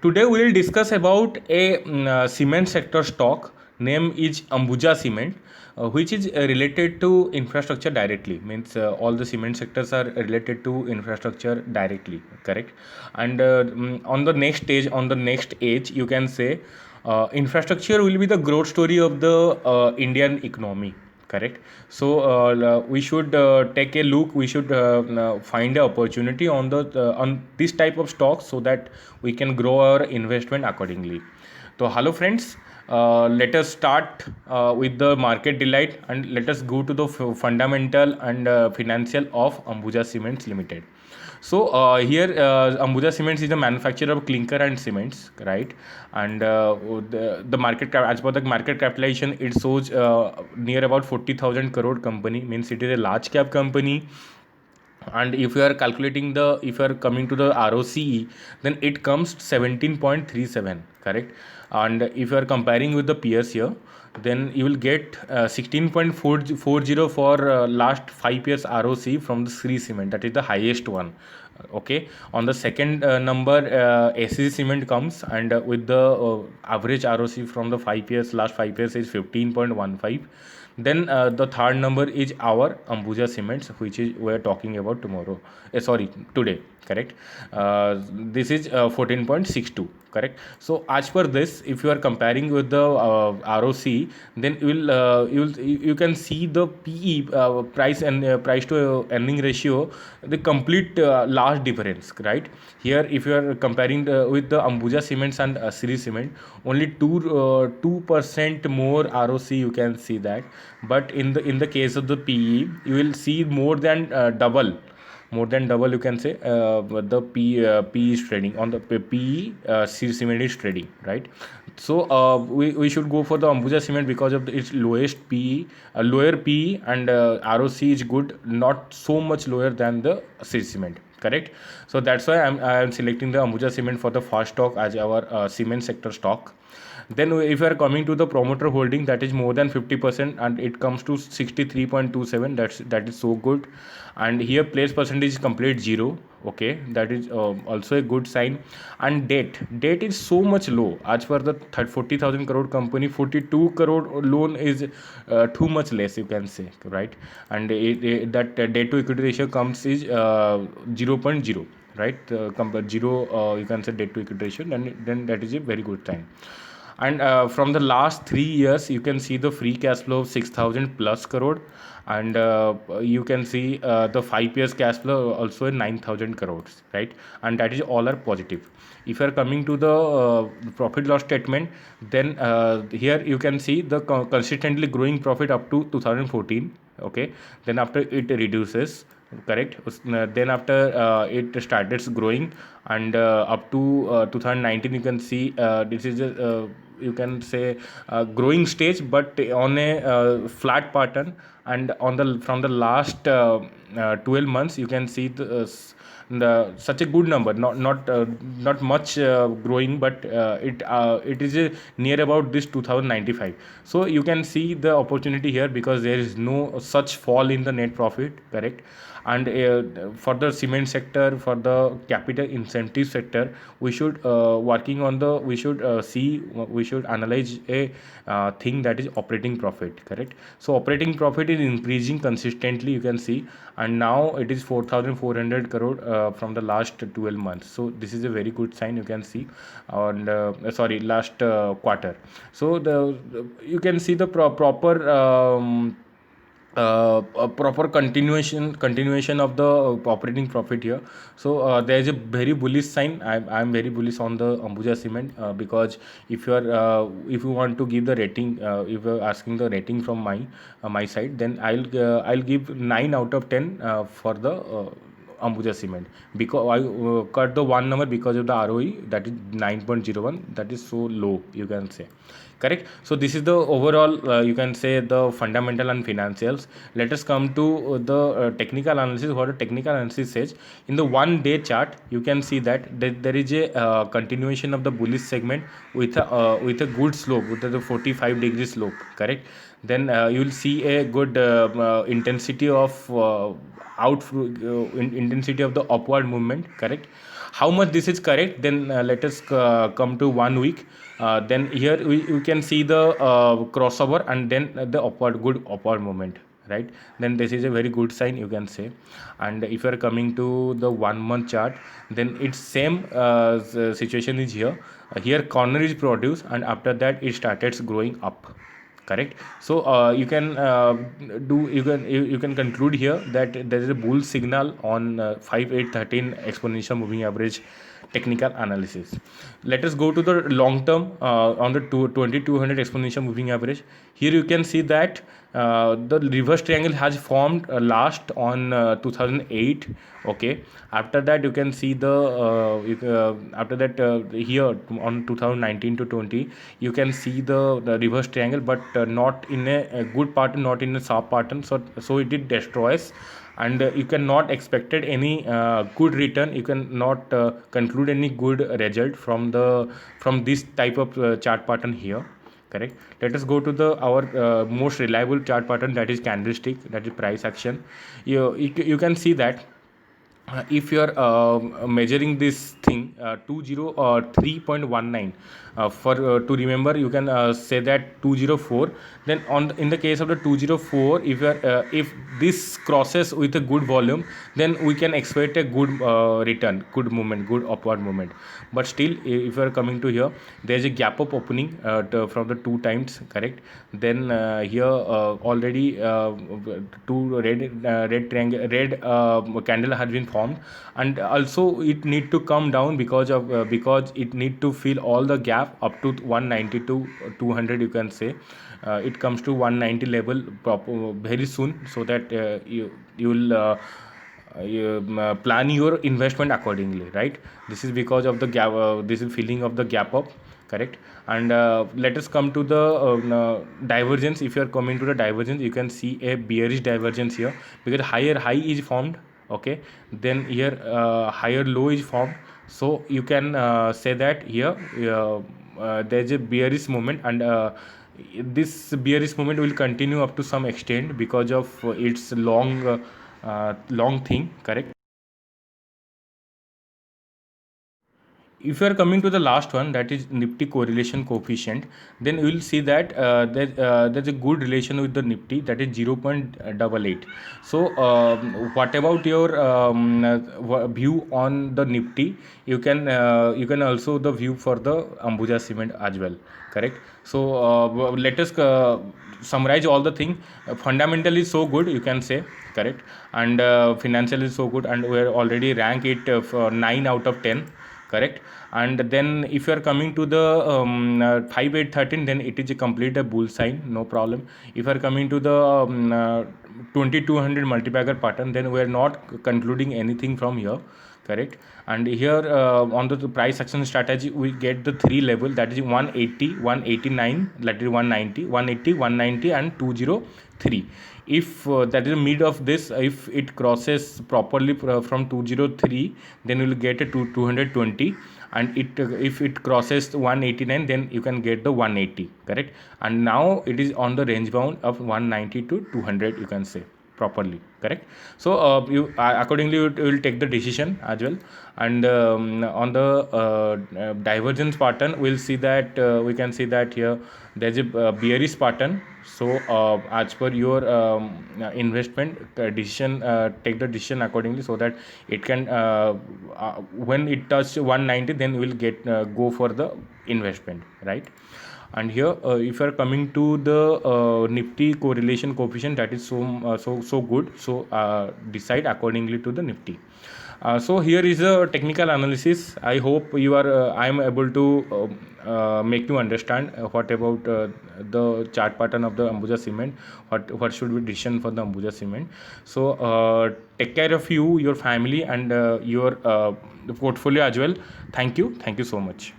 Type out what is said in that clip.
Today we will discuss about a cement sector stock. Name is Ambuja Cement, which is related to infrastructure directly. Means all the cement sectors are related to infrastructure directly, correct? And on the next stage, on the next age, you can say infrastructure will be the growth story of the Indian economy, correct. So we should take a look, we should find an opportunity on the on this type of stocks so that we can grow our investment accordingly. So hello friends, let us start with the market delight and let us go to the fundamental and financial of Ambuja Cements Limited. So here Ambuja Cements is the manufacturer of clinker and cements, right? And the market cap, as per the market capitalization, it shows near about 40,000 crore company. Means it is a large cap company. And if you are calculating the, if you are coming to the ROCE, then it comes 17.37, correct. And if you are comparing with the peers here, then you will get 16.40 for last 5 years ROC from the Sri Cement, that is the highest one. Okay, on the second number SC Cement comes, and with the average ROC from the 5 years, last 5 years is 15.15. Then the third number is our Ambuja Cements, which is we are talking about tomorrow. Sorry, today. Correct. This is 14.62. Correct. So as per this, if you are comparing with the ROC, then you can see the PE, price and price to earning ratio, the complete large difference. Right here, if you are comparing with the Ambuja Cements and Sri Cement, only 2% more ROC you can see that. But in the case of the PE, you will see more than double, you can say, the PE is trading on the PE, cement is trading, right. So we should go for the Ambuja Cement because of its lowest PE, lower PE, and ROC is good, not so much lower than the Sri Cement, correct. So that's why I'm selecting the Ambuja Cement for the first stock as our cement sector stock. Then if you are coming to the promoter holding, that is more than 50%, and it comes to 63.27. That is so good. And here place percentage is complete zero. Okay, that is also a good sign. And debt is so much low. As for the 40,000 crore company, 42 crore loan is too much less, you can say, right. And that debt to equity ratio comes is 0.0, right. Compare zero, you can say, debt to equity ratio, and then that is a very good sign. And from the last 3 years, you can see the free cash flow of 6,000 plus crore. And you can see the 5 years cash flow also 9,000 crores, right. And that is all are positive. If you are coming to the profit loss statement, then here you can see the consistently growing profit up to 2014. Okay, then after it reduces, correct. Then after it started growing, and up to 2019, you can see this is a you can say growing stage, but on a flat pattern. And on the from the last 12 months, you can see such a good number, not much growing, but it is near about this 2095. So you can see the opportunity here, because there is no such fall in the net profit, correct. And for the cement sector, for the capital incentive sector, we should working on the, we should see, we should analyze a thing, that is operating profit, correct. So operating profit is increasing consistently, you can see. And now it is 4,400 crore from the last 12 months. So this is a very good sign, you can see. And sorry, last quarter. So you can see the proper a proper continuation of the operating profit here. So there is a very bullish sign. I'm very bullish on the Ambuja Cement, because if you want to give the rating, if you're asking the rating from my side, then I'll give 9 out of 10 for the Ambuja Cement, because I cut the one number because of the ROE, that is 9.01. That is so low, you can say, correct. So this is the overall, you can say, the fundamental and financials. Let us come to the technical analysis. What a technical analysis says, in the 1 day chart, you can see that there is a continuation of the bullish segment with a good slope, with the 45-degree slope, correct. Then you will see a good intensity of intensity of the upward movement, correct. how much this is correct, then let us come to 1 week. Then here we can see the crossover, and then the upward, good upward movement, right? Then this is a very good sign, you can say. And if you are coming to the 1 month chart, then it's same situation is here. Here corner is produced, and after that it started growing up, correct? So you can you can conclude here that there is a bull signal on 5813 exponential moving average technical analysis. Let us go to the long term on the 2200 exponential moving average. Here you can see that the reverse triangle has formed last on 2008. Okay, after that you can see the after that here on 2019 to 20 you can see the reverse triangle, but not in a good pattern, not in a sharp pattern. So it did destroys, and you cannot expected any good return, you can not conclude any good result from this type of chart pattern here, correct? Let us go to the our most reliable chart pattern, that is candlestick, that is price action. You can see that if you are measuring this thing 203.19 for to remember, you can say that 204. Then in the case of the 204, if you are if this crosses with a good volume, then we can expect a good return, good movement, good upward movement. But still, if you are coming to here, there is a gap up opening from the two times, correct? Then here already two red triangle, red candle has been formed, and also it need to come down because of because it need to fill all the gap up to 190 to 200, you can say. It comes to 190 level very soon, so that you will plan your investment accordingly, right? This is because of the gap, this is filling of the gap up, correct? And let us come to the divergence. If you are coming to the divergence, you can see a bearish divergence here, because higher high is formed, okay? Then here higher low is formed. So you can say that here there is a bearish movement, and this bearish movement will continue up to some extent because of its long thing, correct? If you are coming to the last one, that is Nifty correlation coefficient, then you will see that there's a good relation with the Nifty, that is 0.88. So what about your view on the Nifty? You can also the view for the Ambuja Cement as well, correct? So let us summarize all the thing. Fundamentally so good, you can say, correct? And financially so good, and we are already rank it 9 out of 10, correct? And then if you are coming to the 5813, then it is a complete a bull sign, no problem. If you are coming to the 2200 multi-bagger pattern, then we are not concluding anything from here, correct? And here on the price action strategy, we get the three level, that is 180, 189, that is 190, 180, 190 and 203. If that is the mid of this, if it crosses properly from 203, then you will get a 220. And it if it crosses 189, then you can get the 180, correct? And now it is on the range bound of 190 to 200, you can say, properly, correct? So you accordingly you will take the decision as well. And on the divergence pattern, we'll see that we can see that here there's a bearish pattern. So as per your investment decision, take the decision accordingly, so that it can when it touches 190, then we'll get go for the investment, right? And here if you are coming to the Nifty correlation coefficient, that is so good. So decide accordingly to the Nifty. So here is a technical analysis. I hope you are I am able to make you understand what about the chart pattern of the Ambuja Cement, what should be decision for the Ambuja Cement. So take care of you, your family, and your portfolio as well. Thank you so much.